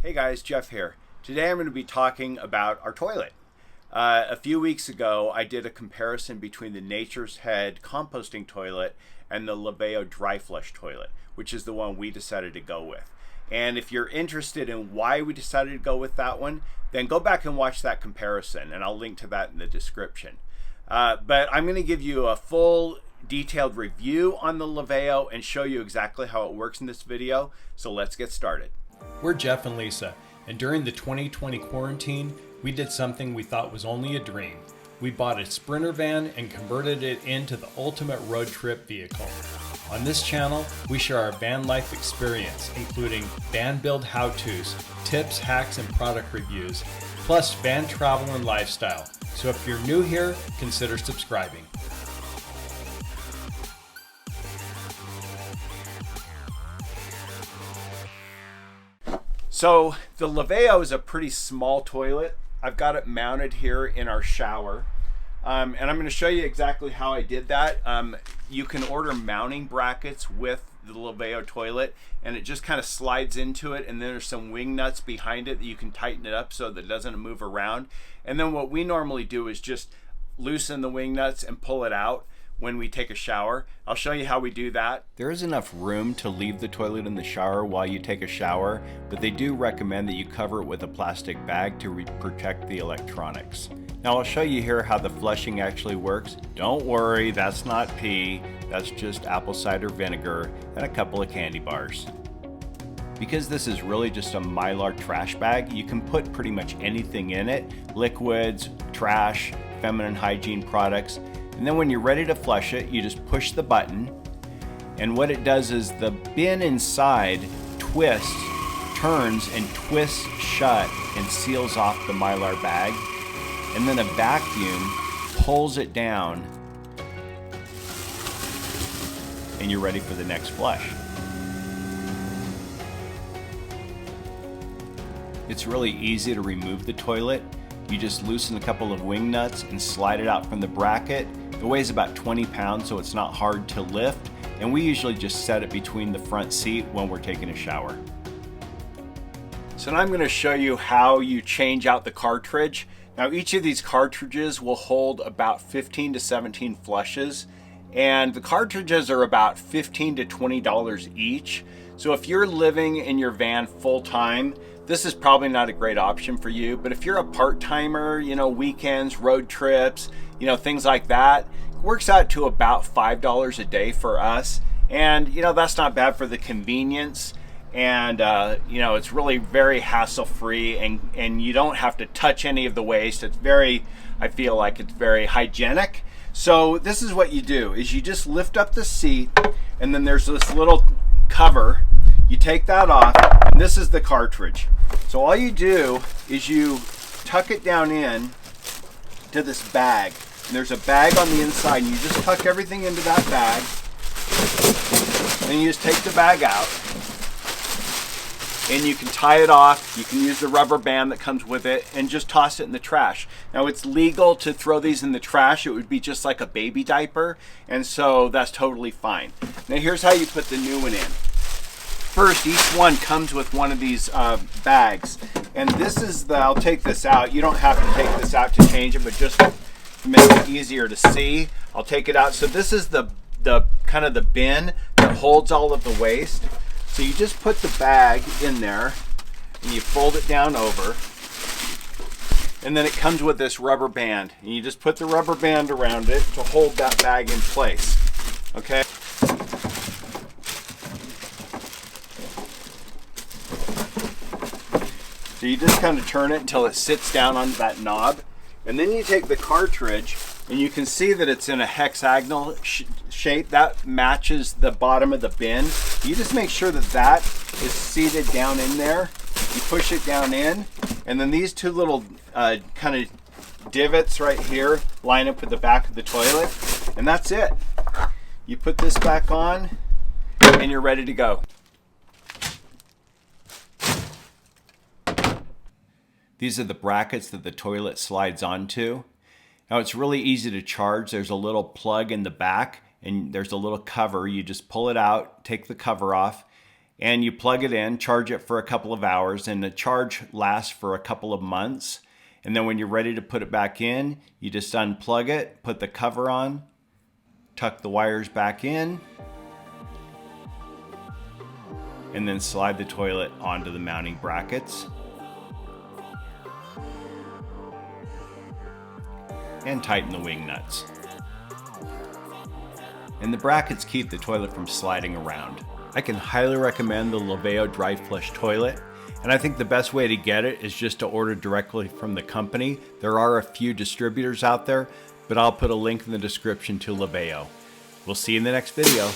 Hey guys, Jeff here. Today I'm going to be talking about our toilet. A few weeks ago I did a comparison between the Nature's Head composting toilet and the Laveo Dry Flush Toilet, which is the one we decided to go with. And if you're interested in why we decided to go with that one, then go back and watch that comparison, and I'll link to that in the description. But I'm going to give you a full detailed review on the Laveo and show you exactly how it works in this video. So let's get started. We're Jeff and Lisa, and during the 2020 quarantine, we did something we thought was only a dream. We bought a Sprinter van and converted it into the ultimate road trip vehicle. On this channel, we share our van life experience, including van build how-tos, tips, hacks, and product reviews, plus van travel and lifestyle. So if you're new here, consider subscribing. So the Laveo is a pretty small toilet. I've got it mounted here in our shower. And I'm going to show you exactly how I did that. You can order mounting brackets with the Laveo toilet, and it just kind of slides into it, and then there's some wing nuts behind it that you can tighten it up so that it doesn't move around. And then what we normally do is just loosen the wing nuts and pull it out when we take a shower. I'll show you how we do that. There is enough room to leave the toilet in the shower while you take a shower, but they do recommend that you cover it with a plastic bag to protect the electronics. Now I'll show you here how the flushing actually works. Don't worry, that's not pee, that's just apple cider vinegar and a couple of candy bars. Because this is really just a Mylar trash bag, you can put pretty much anything in it: liquids, trash, feminine hygiene products. And then when you're ready to flush it, you just push the button, and what it does is the bin inside turns and twists shut and seals off the Mylar bag, and then a vacuum pulls it down, and you're ready for the next flush. It's really easy to remove the toilet. You just loosen a couple of wing nuts and slide it out from the bracket. It weighs about 20 pounds, so it's not hard to lift, and we usually just set it between the front seat when we're taking a shower. So now I'm going to show you how you change out the cartridge. Now each of these cartridges will hold about 15 to 17 flushes, and the cartridges are about $15 to $20 each. So if you're living in your van full time, this is probably not a great option for you. But if you're a part-timer, weekends, road trips, things like that, it works out to about $5 a day for us. And that's not bad for the convenience. And it's really very hassle-free, and you don't have to touch any of the waste. I feel like it's very hygienic. So this is what you do, is you just lift up the seat, and then there's this little cover. You take that off, and this is the cartridge. So all you do is you tuck it down in to this bag. And there's a bag on the inside, and you just tuck everything into that bag. And you just take the bag out. And you can tie it off. You can use the rubber band that comes with it and just toss it in the trash. Now it's legal to throw these in the trash. It would be just like a baby diaper, and so that's totally fine. Now here's how you put the new one in. First, each one comes with one of these bags, and this is I'll take this out. You don't have to take this out to change it, but just to make it easier to see, I'll take it out. So this is the kind of the bin that holds all of the waste. So you just put the bag in there, and you fold it down over, and then it comes with this rubber band, and you just put the rubber band around it to hold that bag in place. Okay? So you just kind of turn it until it sits down on that knob, and then you take the cartridge, and you can see that it's in a hexagonal shape that matches the bottom of the bin. You just make sure that that is seated down in there. You push it down in, and then these two little kind of divots right here line up with the back of the toilet, and that's it. You put this back on, and you're ready to go. These are the brackets that the toilet slides onto. Now it's really easy to charge. There's a little plug in the back, and there's a little cover. You just pull it out, take the cover off, and you plug it in, charge it for a couple of hours, and the charge lasts for a couple of months. And then when you're ready to put it back in, you just unplug it, put the cover on, tuck the wires back in, and then slide the toilet onto the mounting brackets. And tighten the wing nuts. And the brackets keep the toilet from sliding around. I can highly recommend the Laveo Dry Flush Toilet, and I think the best way to get it is just to order directly from the company. There are a few distributors out there, but I'll put a link in the description to Laveo. We'll see you in the next video.